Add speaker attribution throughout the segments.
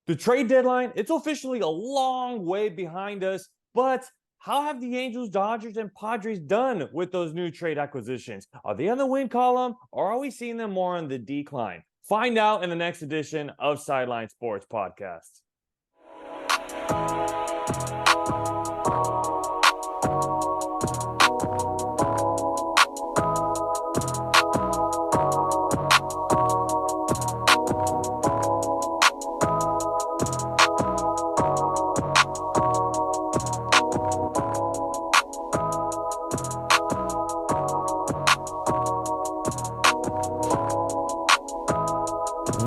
Speaker 1: The trade deadline, it's officially a long way behind us, but how have the Angels, Dodgers, and Padres done with those new trade acquisitions? Are they on the win column, or are we seeing them more on the decline? Find out in the next edition of Sideline Sports Podcast.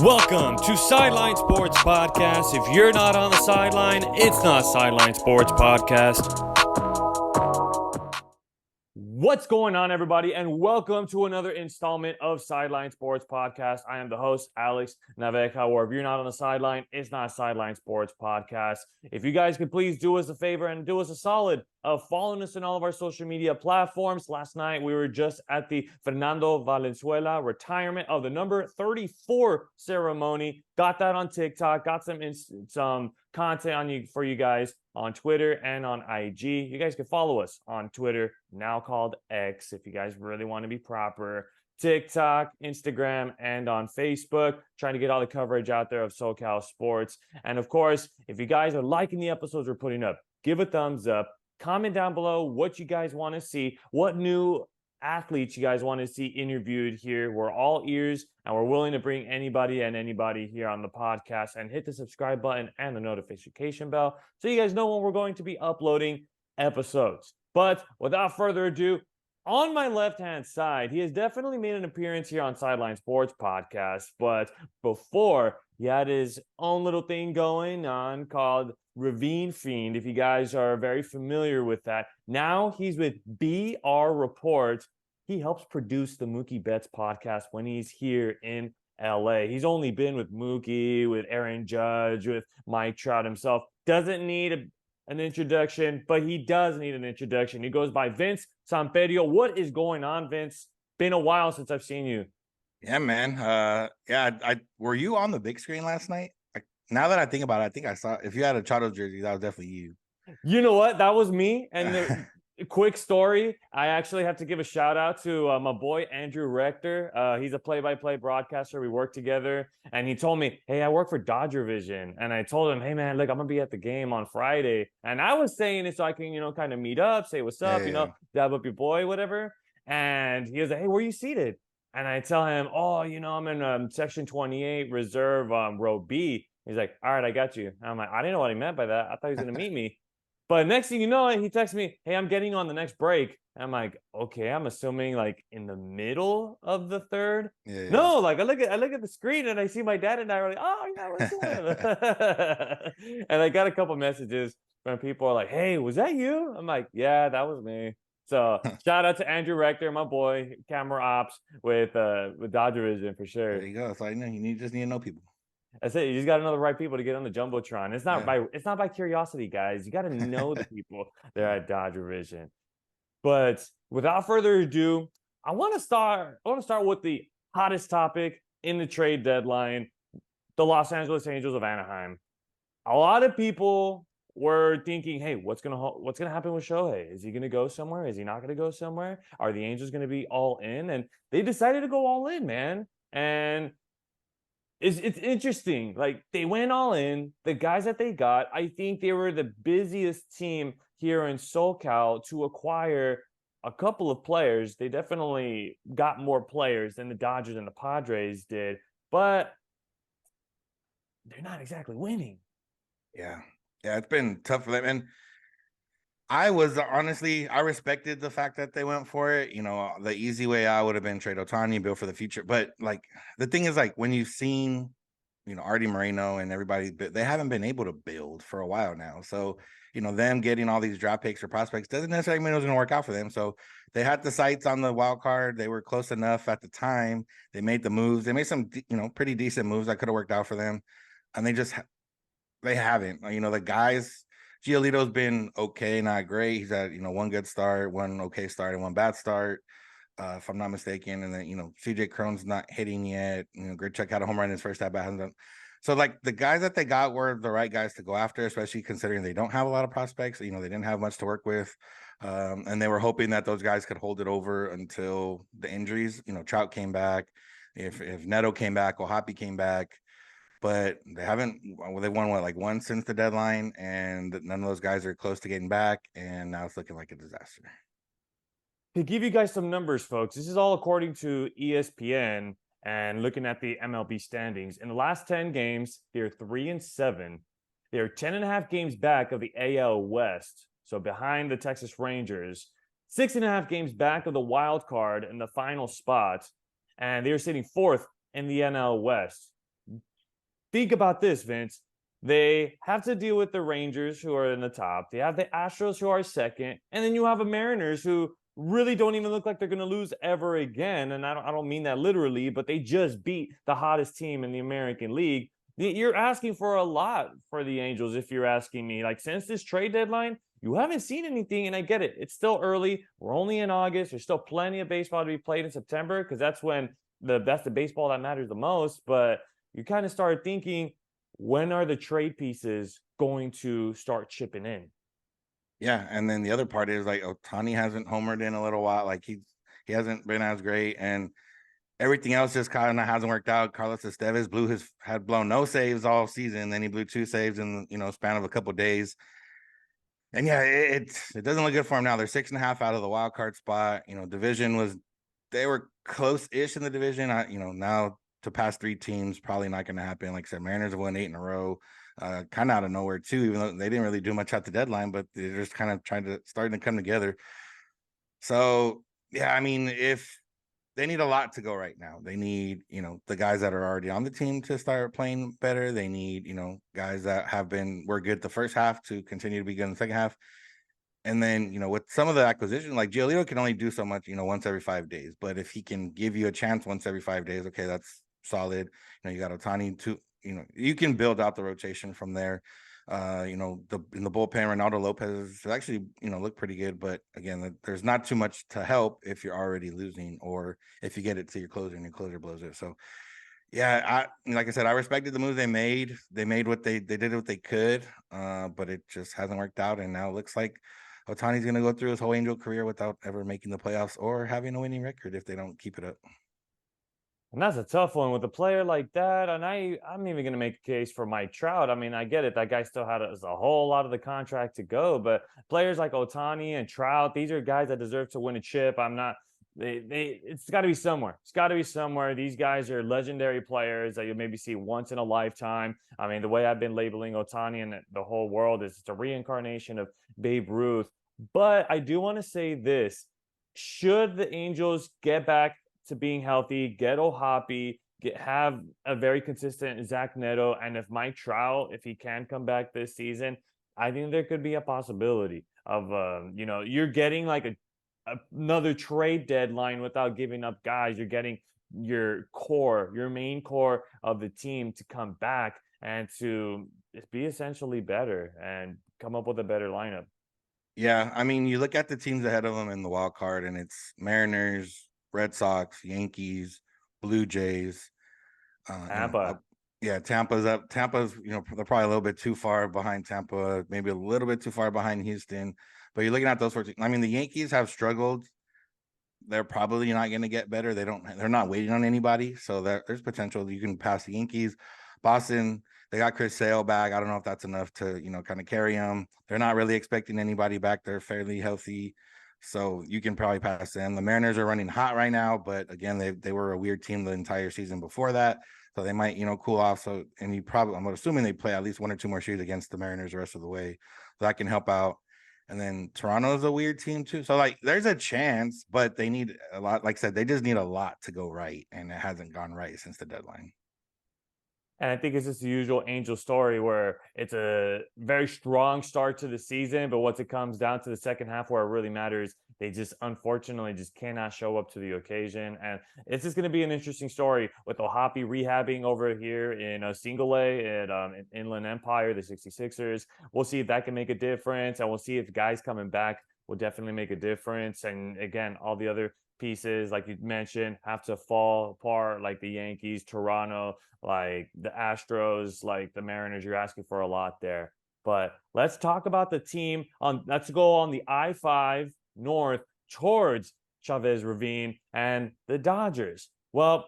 Speaker 1: Welcome to Sideline Sports Podcast. If you're not on the sideline, it's not Sideline Sports Podcast. What's going on, everybody, and welcome to another installment of Sideline Sports Podcast. I am the host, Alex Naveja, or if you're not on the sideline, it's not Sideline Sports Podcast. If you guys could please do us a favor and do us a solid of following us on all of our social media platforms. Last night, we were just at the Fernando Valenzuela retirement of the number 34 ceremony. Got that on TikTok, got some content for you guys on Twitter and on IG. You guys can follow us on Twitter, now called X, if you guys really want to be proper. TikTok, Instagram, and on Facebook, trying to get all the coverage out there of SoCal sports. And of course, if you guys are liking the episodes we're putting up, give a thumbs up. Comment down below what you guys want to see, what new athletes you guys want to see interviewed here. We're all ears, and we're willing to bring anybody here on the podcast. And hit the subscribe button and the notification bell so you guys know when we're going to be uploading episodes. But without further ado, on my left-hand side, he has definitely made an appearance here on Sideline Sports Podcast. But before, he had his own little thing going on called Ravine Fiend, if you guys are very familiar with that. Now he's with BR Report. He helps produce the Mookie Betts podcast when he's here in LA. He's only been with Mookie, with Aaron Judge, with Mike Trout himself. Doesn't need an introduction, but he does need an introduction. He goes by Vince Samperio. What is going on, Vince? Been a while since I've seen you.
Speaker 2: Yeah, man. I were you on the big screen last night? Now that I think about it, I think I saw. If you had a Chato jersey, that was definitely you.
Speaker 1: You know what? That was me. And the quick story, I actually have to give a shout out to my boy Andrew Rector. He's a play-by-play broadcaster. We work together, and he told me, "Hey, I work for Dodger Vision." And I told him, "Hey, man, look, I'm gonna be at the game on Friday." And I was saying it so I can, kind of meet up, say what's up, dab up your boy, whatever. And he was like, "Hey, where are you seated?" And I tell him, "Oh, I'm in section 28, reserve, row B." He's like, "All right, I got you." And I'm like, I didn't know what he meant by that. I thought he was going to meet me. But next thing you know, he texts me, "Hey, I'm getting on the next break." And I'm like, okay, I'm assuming like in the middle of the third. Yeah. No, like I look at the screen and I see my dad and I are like, "Oh, yeah, what's up?" And I got a couple messages from people are like, "Hey, was that you?" I'm like, "Yeah, that was me." So shout out to Andrew Rector, my boy, camera ops with Dodger Vision for sure.
Speaker 2: There you go. So I know you just need to know people.
Speaker 1: That's it. You just got to know the right people to get on the Jumbotron. It's not by curiosity, guys. You got to know the people there at Dodger Vision. But without further ado, I want to start with the hottest topic in the trade deadline, the Los Angeles Angels of Anaheim. A lot of people were thinking, "Hey, what's gonna happen with Shohei? Is he gonna go somewhere? Is he not gonna go somewhere? Are the Angels gonna be all in?" And they decided to go all in, man. And it's interesting. Like, they went all in. The guys that they got, I think they were the busiest team here in SoCal to acquire a couple of players. They definitely got more players than the Dodgers and the Padres did, but they're not exactly winning.
Speaker 2: Yeah, it's been tough for them. And I respected the fact that they went for it. The easy way out would have been trade Ohtani, build for the future. But like the thing is, like when you've seen, Artie Moreno and everybody, they haven't been able to build for a while now. So, them getting all these draft picks or prospects doesn't necessarily mean it was going to work out for them. So they had the sights on the wild card. They were close enough at the time. They made the moves. They made some, pretty decent moves that could have worked out for them. And they haven't. The guys. Giolito's been okay, not great. He's had, one good start, one okay start, and one bad start, if I'm not mistaken. And then, CJ Cron's not hitting yet. Grichuk had a home run in his first at bat. So like the guys that they got were the right guys to go after, especially considering they don't have a lot of prospects. They didn't have much to work with. And they were hoping that those guys could hold it over until the injuries. Trout came back. If Neto came back, Ohapi came back, but they haven't. They won like one since the deadline, and none of those guys are close to getting back. And now it's looking like a disaster.
Speaker 1: To give you guys some numbers, folks, this is all according to ESPN and looking at the MLB standings. In the last 10 games, they're 3-7. They're 10.5 games back of the AL West, so behind the Texas Rangers. 6.5 games back of the wild card in the final spot, and they're sitting fourth in the NL West. Think about this, Vince. They have to deal with the Rangers, who are in the top. They have the Astros, who are second, and then you have the Mariners, who really don't even look like they're going to lose ever again. And I don't mean that literally, but they just beat the hottest team in the American League. You're asking for a lot for the Angels, if you're asking me. Like, since this trade deadline, you haven't seen anything, and I get it. It's still early. We're only in August. There's still plenty of baseball to be played in September, because that's when that's the baseball that matters the most. But you kind of start thinking, when are the trade pieces going to start chipping in?
Speaker 2: Yeah, and then the other part is like Ohtani hasn't homered in a little while. Like he hasn't been as great, and everything else just kind of hasn't worked out. Carlos Estevez had blown no saves all season. Then he blew 2 saves in span of a couple of days. And yeah, it doesn't look good for him now. They're 6.5 out of the wild card spot. Division they were close-ish in the division. Now to pass 3 teams probably not going to happen. Like I said, Mariners have won 8 in a row. Kind of out of nowhere too, even though they didn't really do much at the deadline, but they're just kind of starting to come together. So yeah, I mean, if they need a lot to go right now, they need the guys that are already on the team to start playing better. They need guys that were good the first half to continue to be good in the second half. And then with some of the acquisition, like Giolito can only do so much once every 5 days, but if he can give you a chance once every 5 days, okay, that's solid. You got Ohtani too. You can build out the rotation from there. In the bullpen, Ronaldo Lopez actually, looked pretty good. But again, there's not too much to help if you're already losing, or if you get it to your closer and your closer blows it. So, yeah, like I said, I respected the move they made. They made they did what they could, but it just hasn't worked out. And now it looks like Ohtani's going to go through his whole Angel career without ever making the playoffs or having a winning record if they don't keep it up.
Speaker 1: And that's a tough one with a player like that. And I'm even going to make a case for Mike Trout. I mean, I get it. That guy still had a whole lot of the contract to go. But players like Ohtani and Trout, these are guys that deserve to win a chip. It's got to be somewhere. It's got to be somewhere. These guys are legendary players that you'll maybe see once in a lifetime. I mean, the way I've been labeling Ohtani and the whole world is it's a reincarnation of Babe Ruth. But I do want to say this. Should the Angels get back to being healthy, get Ohapi, have a very consistent Zach Neto, and if Mike Trout, if he can come back this season, I think there could be a possibility of you're getting like another trade deadline without giving up guys. You're getting your main core of the team to come back and to be essentially better and come up with a better lineup.
Speaker 2: Yeah, I mean, you look at the teams ahead of them in the wild card, and it's Mariners, Red Sox, Yankees, Blue Jays.
Speaker 1: Tampa.
Speaker 2: Tampa's up. Tampa's, they're probably a little bit too far behind Tampa, maybe a little bit too far behind Houston. But you're looking at those 14. I mean, the Yankees have struggled. They're probably not going to get better. They're not waiting on anybody. So there's potential you can pass the Yankees. Boston, they got Chris Sale back. I don't know if that's enough to, kind of carry them. They're not really expecting anybody back. They're fairly healthy. So you can probably pass them. The Mariners are running hot right now, but again, they were a weird team the entire season before that. So they might, cool off. So, and I'm assuming they play at least 1 or 2 more series against the Mariners the rest of the way. So that can help out. And then Toronto's a weird team too. So like there's a chance, but they need a lot. Like I said, they just need a lot to go right. And it hasn't gone right since the deadline.
Speaker 1: And I think it's just the usual Angel story where it's a very strong start to the season, but once it comes down to the second half where it really matters, they just unfortunately just cannot show up to the occasion. And it's just going to be an interesting story with Ohapi rehabbing over here in Single A at Inland Empire, the 66ers. We'll see if that can make a difference, and we'll see if guys coming back will definitely make a difference. And again, all the other pieces, like you mentioned, have to fall apart, like the Yankees, Toronto, like the Astros, like the Mariners. You're asking for a lot there. But let's talk about the team on. Let's go on the I-5 north towards Chavez Ravine and the Dodgers. Well,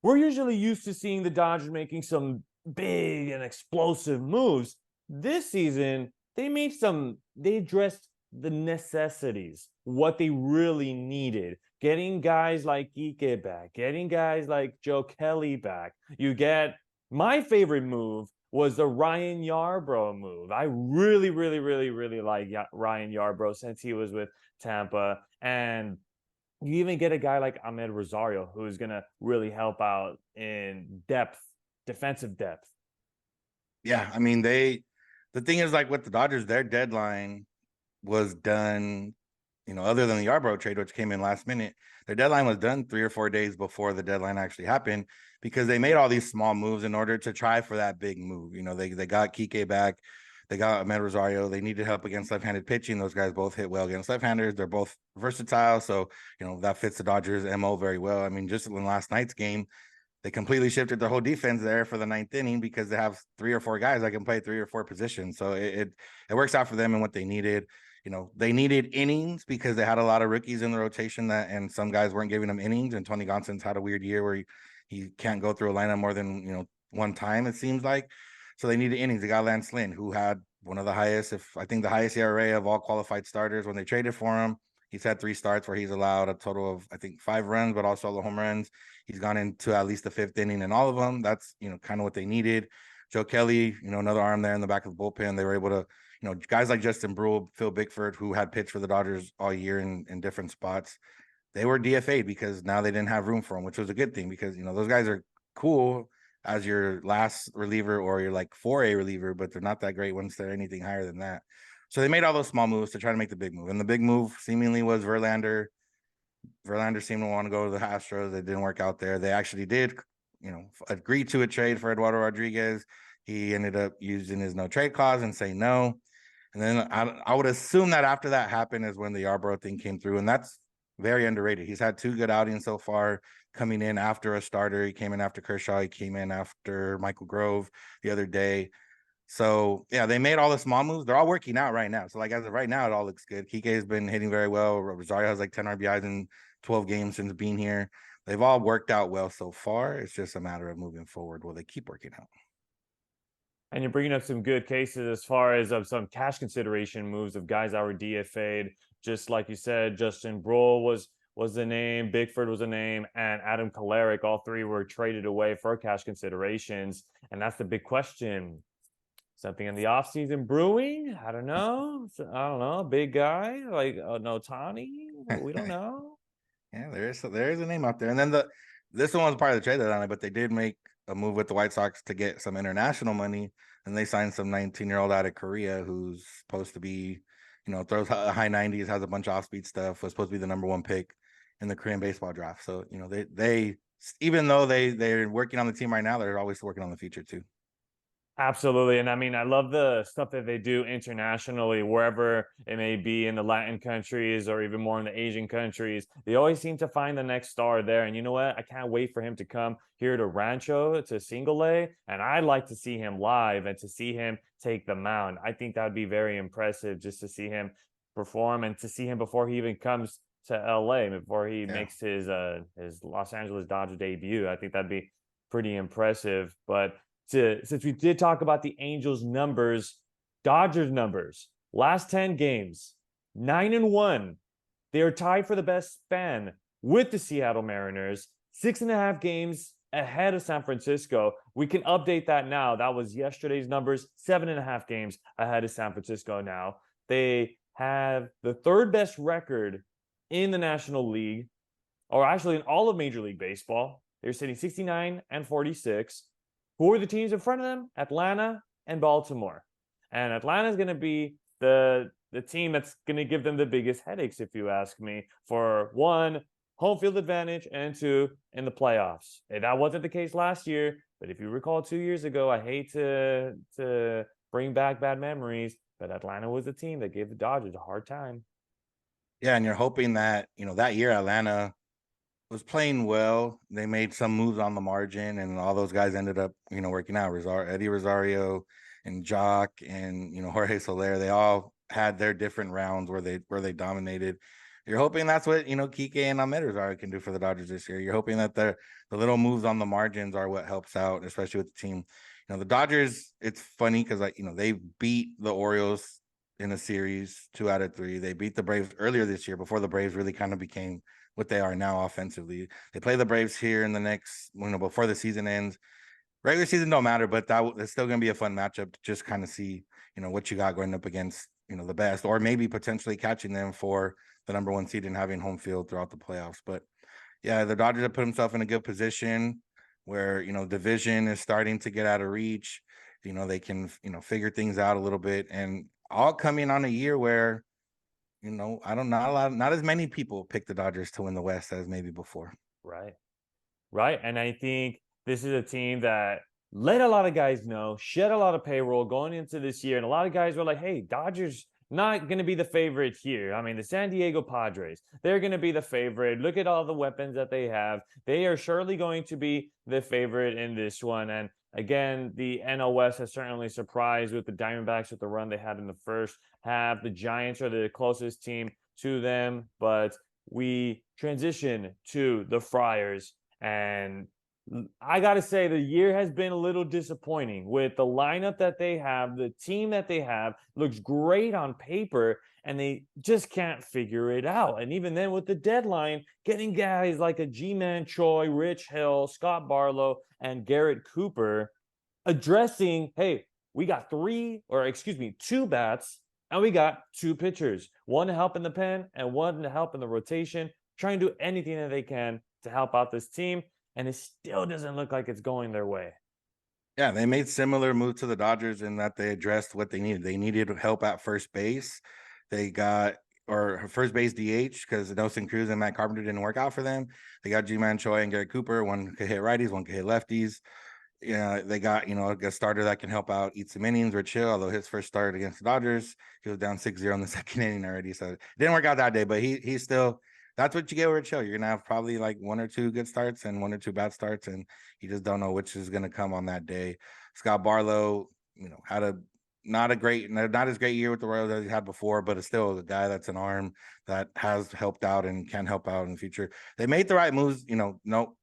Speaker 1: we're usually used to seeing the Dodgers making some big and explosive moves. This season, they addressed the necessities, what they really needed. Getting guys like Ike back, getting guys like Joe Kelly back. You get my favorite move was the Ryan Yarbrough move. I really, really, really, really like Ryan Yarbrough since he was with Tampa. And you even get a guy like Ahmed Rosario, who's going to really help out in depth, defensive depth.
Speaker 2: Yeah, I mean, the thing is, like with the Dodgers, their deadline was done, other than the Yarbrough trade, which came in last minute. Their deadline was done 3 or 4 days before the deadline actually happened, because they made all these small moves in order to try for that big move. They got Kike back. They got Ahmed Rosario. They needed help against left-handed pitching. Those guys both hit well against left-handers. They're both versatile. So, that fits the Dodgers' MO very well. I mean, just in last night's game, they completely shifted their whole defense there for the 9th inning because they have 3 or 4 guys that can play 3 or 4 positions. So it works out for them and what they needed. They needed innings because they had a lot of rookies in the rotation and some guys weren't giving them innings. And Tony Gonsolin's had a weird year where he can't go through a lineup more than, one time, it seems like. So they needed innings. They got Lance Lynn, who had one of the highest, I think the highest ERA of all qualified starters when they traded for him. He's had 3 starts where he's allowed a total of, I think, 5 runs, but also the home runs. He's gone into at least the 5th inning in all of them. That's, kind of what they needed. Joe Kelly, another arm there in the back of the bullpen. They were able to, guys like Justin Brule, Phil Bickford, who had pitched for the Dodgers all year in different spots, they were DFA'd because now they didn't have room for them, which was a good thing because, those guys are cool as your last reliever or your like 4A reliever, but they're not that great once they're anything higher than that. So they made all those small moves to try to make the big move. And the big move seemingly was Verlander. Verlander seemed to want to go to the Astros. It didn't work out there. They actually did, agree to a trade for Eduardo Rodriguez. He ended up using his no trade clause and saying no. And then I would assume that after that happened is when the Yarbrough thing came through. And that's very underrated. He's had 2 good outings so far, coming in after a starter. He came in after Kershaw. He came in after Michael Grove the other day. So, yeah, they made all the small moves. They're all working out right now. So, like, as of right now, it all looks good. Kike has been hitting very well. Rosario has like 10 RBIs in 12 games since being here. They've all worked out well so far. It's just a matter of moving forward. Will they keep working out?
Speaker 1: And you're bringing up some good cases as far as of some cash consideration moves of guys that were DFA'd. Just like you said, Justin Brule was the name, Bickford was the name, and Adam Kolarek. All 3 were traded away for cash considerations. And that's the big question. Something in the offseason brewing? I don't know. A big guy like no Tani? We don't know.
Speaker 2: Yeah, there is a name out there. And then this one was part of the trade deadline, but they did make a move with the White Sox to get some international money, and they signed some 19-year-old out of Korea who's supposed to be, throws high 90s, has a bunch of off-speed stuff, was supposed to be the number 1 pick in the Korean baseball draft. So, they even though they're working on the team right now, they're always working on the future too.
Speaker 1: Absolutely. And I mean, I love the stuff that they do internationally, wherever it may be in the Latin countries or even more in the Asian countries. They always seem to find the next star there. And you know what? I can't wait for him to come here to Rancho, to Single A. And I'd like to see him live and to see him take the mound. I think that would be very impressive just to see him perform and to see him before he even comes to LA, before he makes his Los Angeles Dodgers debut. I think that'd be pretty impressive. But since we did talk about the Angels numbers, Dodgers numbers, last 10 games, 9-1. They are tied for the best span with the Seattle Mariners, 6.5 games ahead of San Francisco. We can update that now. That was yesterday's numbers, 7.5 games ahead of San Francisco now. They have the 3rd best record in the National League, or actually in all of Major League Baseball. They're sitting 69-46. Who are the teams in front of them? Atlanta and Baltimore. And Atlanta is going to be the team that's going to give them the biggest headaches, if you ask me, for 1, home field advantage, and 2, in the playoffs. And that wasn't the case last year, but if you recall 2 years ago, I hate to bring back bad memories, but Atlanta was the team that gave the Dodgers a hard time.
Speaker 2: Yeah, and you're hoping that, that year Atlanta was playing well. They made some moves on the margin, and all those guys ended up, working out. Eddie Rosario and Jock and Jorge Soler. They all had their different rounds where they dominated. You're hoping that's what Kike and Ahmed Rosario can do for the Dodgers this year. You're hoping that the little moves on the margins are what helps out, especially with the team. The Dodgers. It's funny because they beat the Orioles in a series 2 out of 3. They beat the Braves earlier this year before the Braves really kind of became what they are now offensively. They play the Braves here in the next, before the season ends. Regular season don't matter, but that's still going to be a fun matchup to just kind of see, what you got going up against, the best, or maybe potentially catching them for the number 1 seed and having home field throughout the playoffs. But yeah, the Dodgers have put themselves in a good position where, division is starting to get out of reach. They can, figure things out a little bit, and all coming on a year where, not as many people pick the Dodgers to win the West as maybe before.
Speaker 1: Right. Right. And I think this is a team that let a lot of guys know, shed a lot of payroll going into this year. And a lot of guys were like, hey, Dodgers not going to be the favorite here. I mean, the San Diego Padres, they're going to be the favorite. Look at all the weapons that they have. They are surely going to be the favorite in this one. And again, the NL West has certainly surprised with the Diamondbacks with the run they had in the first half. The Giants are the closest team to them, but we transition to the Friars. And I got to say, the year has been a little disappointing with the lineup that they have. The team that they have looks great on paper, and they just can't figure it out. And even then, with the deadline, getting guys like a G-Man Choi, Rich Hill, Scott Barlow, and Garrett Cooper addressing, hey, we got 2 bats, and we got 2 pitchers, one to help in the pen and one to help in the rotation, trying to do anything that they can to help out this team, and it still doesn't look like it's going their way.
Speaker 2: Yeah, they made similar move to the Dodgers in that they addressed what they needed. They needed help at first base. They got first base DH because Nelson Cruz and Matt Carpenter didn't work out for them. They got G-Man Choi and Garrett Cooper. One could hit righties, one could hit lefties. Yeah, they got a starter that can help out, eat some innings. Rich Hill, although his first start against the Dodgers, he was down 6-0 in the second inning already, so it didn't work out that day. But he's still, that's what you get with Rich Hill. You're gonna have probably like 1 or 2 good starts and 1 or 2 bad starts, and you just don't know which is gonna come on that day. Scott Barlow, had not as great year with the Royals as he had before, but it's still a guy that's an arm that has helped out and can help out in the future. They made the right moves. No,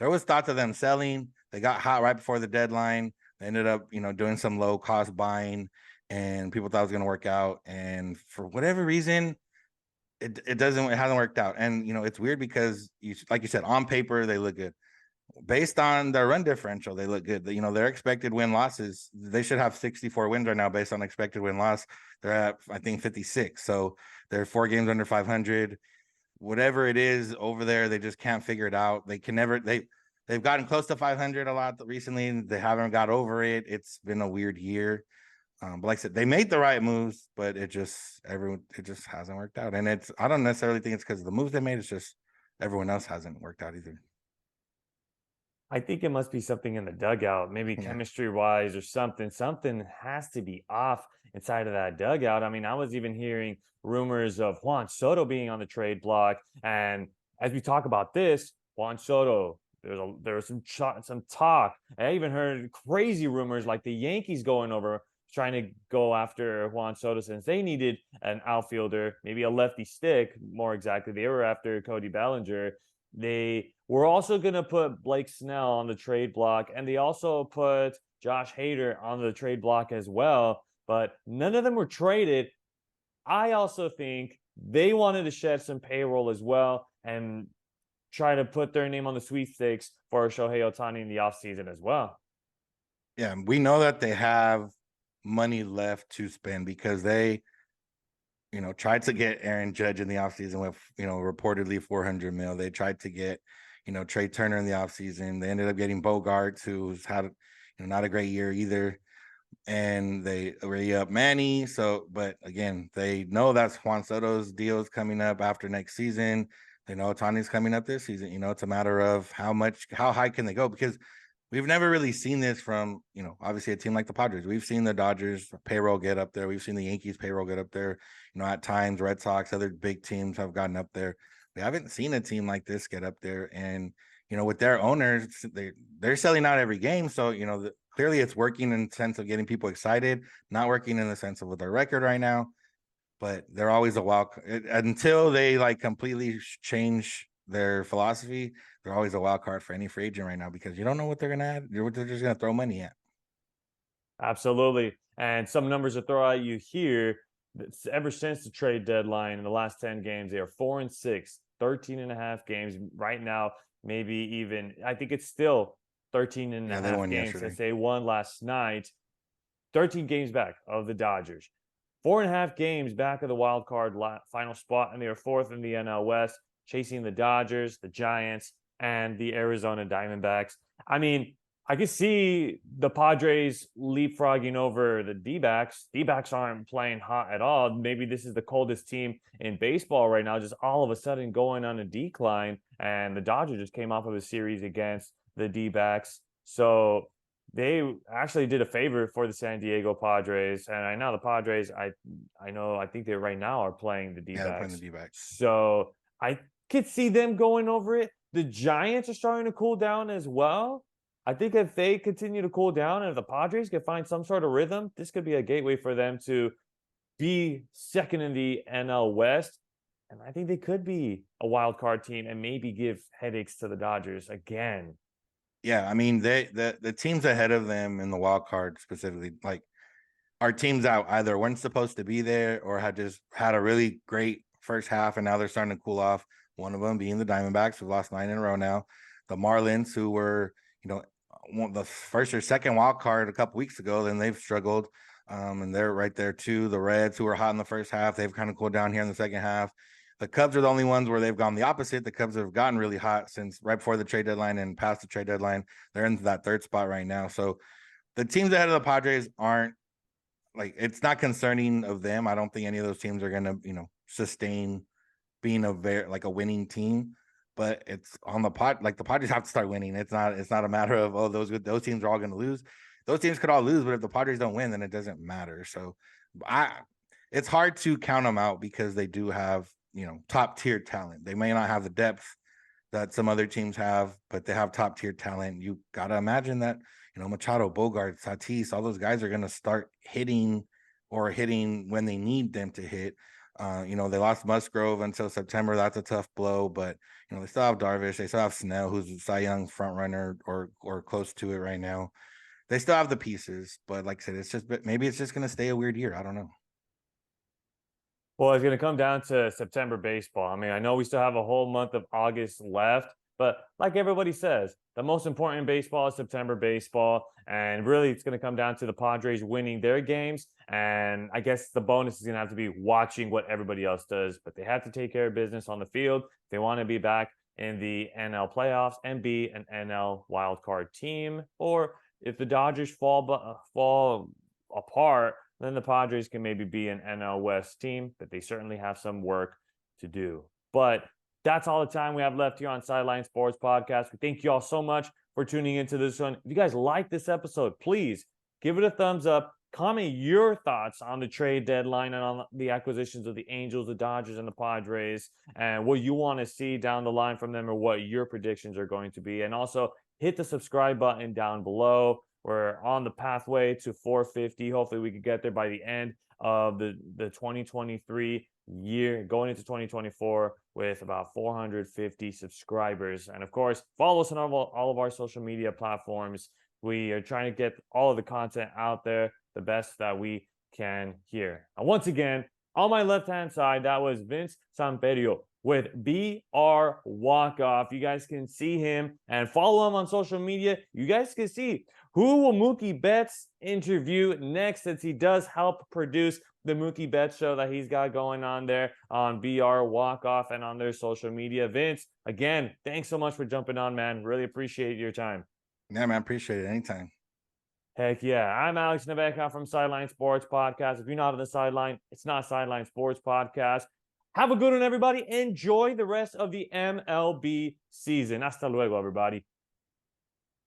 Speaker 2: there was thoughts of them selling. They got hot right before the deadline. They ended up, doing some low cost buying, and people thought it was going to work out. And for whatever reason, it hasn't worked out. And, it's weird because like you said, on paper, they look good. Based on their run differential, they look good. Their expected win losses, they should have 64 wins right now based on expected win loss. They're at, I think, 56. So they're 4 games under 500. Whatever it is over there, they just can't figure it out. They've gotten close to 500 a lot recently. They haven't got over it. It's been a weird year. But like I said, they made the right moves, but it just hasn't worked out. And I don't necessarily think it's because of the moves they made. It's just everyone else hasn't worked out either.
Speaker 1: I think it must be something in the dugout, maybe chemistry wise or something. Something has to be off inside of that dugout. I mean, I was even hearing rumors of Juan Soto being on the trade block. And as we talk about this, Juan Soto, there was some talk. I even heard crazy rumors like the Yankees going over trying to go after Juan Soto since they needed an outfielder, maybe a lefty stick, more exactly. They were after Cody Bellinger. They were also going to put Blake Snell on the trade block, and they also put Josh Hader on the trade block as well, but none of them were traded. I also think they wanted to shed some payroll as well and try to put their name on the sweepstakes for Shohei Ohtani in the offseason as well.
Speaker 2: Yeah, we know that they have money left to spend because they tried to get Aaron Judge in the offseason with, reportedly $400 million. They tried to get, Trey Turner in the offseason. They ended up getting Bogarts, who's had, not a great year either. And they re-up Manny. So, but again, they know that's Juan Soto's deal is coming up after next season. They know Ohtani's coming up this season. It's a matter of how high can they go? Because we've never really seen this from, obviously a team like the Padres. We've seen the Dodgers payroll get up there. We've seen the Yankees payroll get up there. At times Red Sox, other big teams have gotten up there. We haven't seen a team like this get up there. And, with their owners, they're selling out every game. So, clearly it's working in the sense of getting people excited, not working in the sense of with their record right now. But they're always a wild until they like completely change their philosophy. They're always a wild card for any free agent right now because you don't know what they're gonna add. What they're just gonna throw money at.
Speaker 1: Absolutely. And some numbers to throw at you here. Ever since the trade deadline in the last 10 games, they are 4-6, 13 and a half games right now. Maybe even, I think it's still 13 and a half games since they won last night. 13 games back of the Dodgers. 4.5 games back of the wild card final spot, and they are fourth in the NL West, chasing the Dodgers, the Giants, and the Arizona Diamondbacks. I mean, I could see the Padres leapfrogging over the D-backs. D-backs aren't playing hot at all. Maybe this is the coldest team in baseball right now, just all of a sudden going on a decline. And the Dodgers just came off of a series against the D-backs. So they actually did a favor for the San Diego Padres. And I know the Padres, I think they right now are playing the D-backs.
Speaker 2: Yeah, they're playing the D-backs.
Speaker 1: So I could see them going over it. The Giants are starting to cool down as well. I think if they continue to cool down and if the Padres can find some sort of rhythm, this could be a gateway for them to be second in the NL West. And I think they could be a wild card team and maybe give headaches to the Dodgers again.
Speaker 2: Yeah, I mean, the teams ahead of them in the wild card specifically, like, are teams that either weren't supposed to be there or had just had a really great first half and now they're starting to cool off. One of them being the Diamondbacks, who've lost 9 in a row now. The Marlins, who were, the first or second wild card a couple weeks ago, then they've struggled. And they're right there too. The Reds, who were hot in the first half, they've kind of cooled down here in the second half. The Cubs are the only ones where they've gone the opposite. The Cubs have gotten really hot since right before the trade deadline and past the trade deadline. They're into that third spot right now. So the teams ahead of the Padres aren't, like, it's not concerning of them. I don't think any of those teams are going to, sustain being a winning team. But it's on the the Padres have to start winning. It's not a matter of, those teams are all going to lose. Those teams could all lose, but if the Padres don't win, then it doesn't matter. So it's hard to count them out because they do have, top tier talent. They may not have the depth that some other teams have, but they have top tier talent. You got to imagine that, Machado, Bogart, Tatis, all those guys are going to start hitting when they need them to hit. They lost Musgrove until September. That's a tough blow, but they still have Darvish. They still have Snell, who's a Cy Young front runner or close to it right now. They still have the pieces, but like I said, maybe it's just going to stay a weird year. I don't know.
Speaker 1: Well, it's going to come down to September baseball. I mean, I know we still have a whole month of August left, but like everybody says, the most important in baseball is September baseball. And really, it's going to come down to the Padres winning their games. And I guess the bonus is going to have to be watching what everybody else does. But they have to take care of business on the field. They want to be back in the NL playoffs and be an NL wildcard team. Or if the Dodgers fall apart, then the Padres can maybe be an NL West team, but they certainly have some work to do. But that's all the time we have left here on Sideline Sports Podcast. We thank you all so much for tuning into this one. If you guys like this episode, please give it a thumbs up. Comment your thoughts on the trade deadline and on the acquisitions of the Angels, the Dodgers, and the Padres, and what you want to see down the line from them or what your predictions are going to be. And also hit the subscribe button down below. We're on the pathway to 450. Hopefully we could get there by the end of the 2023 year, going into 2024 with about 450 subscribers. And of course, follow us on all of our social media platforms. We are trying to get all of the content out there the best that we can here. And once again, on my left-hand side, that was Vince Samperio with BR Walkoff. You guys can see him and follow him on social media. You guys can see who will Mookie Betts interview next, since he does help produce the Mookie Betts show that he's got going on there on BR Walkoff and on their social media. Vince, again, thanks so much for jumping on, man. Really appreciate your time.
Speaker 2: Yeah, man, appreciate it. Anytime.
Speaker 1: Heck yeah. I'm Alex Naveja from Sideline Sports Podcast. If you're not on the sideline, it's not Sideline Sports Podcast. Have a good one, everybody. Enjoy the rest of the MLB season. Hasta luego, everybody.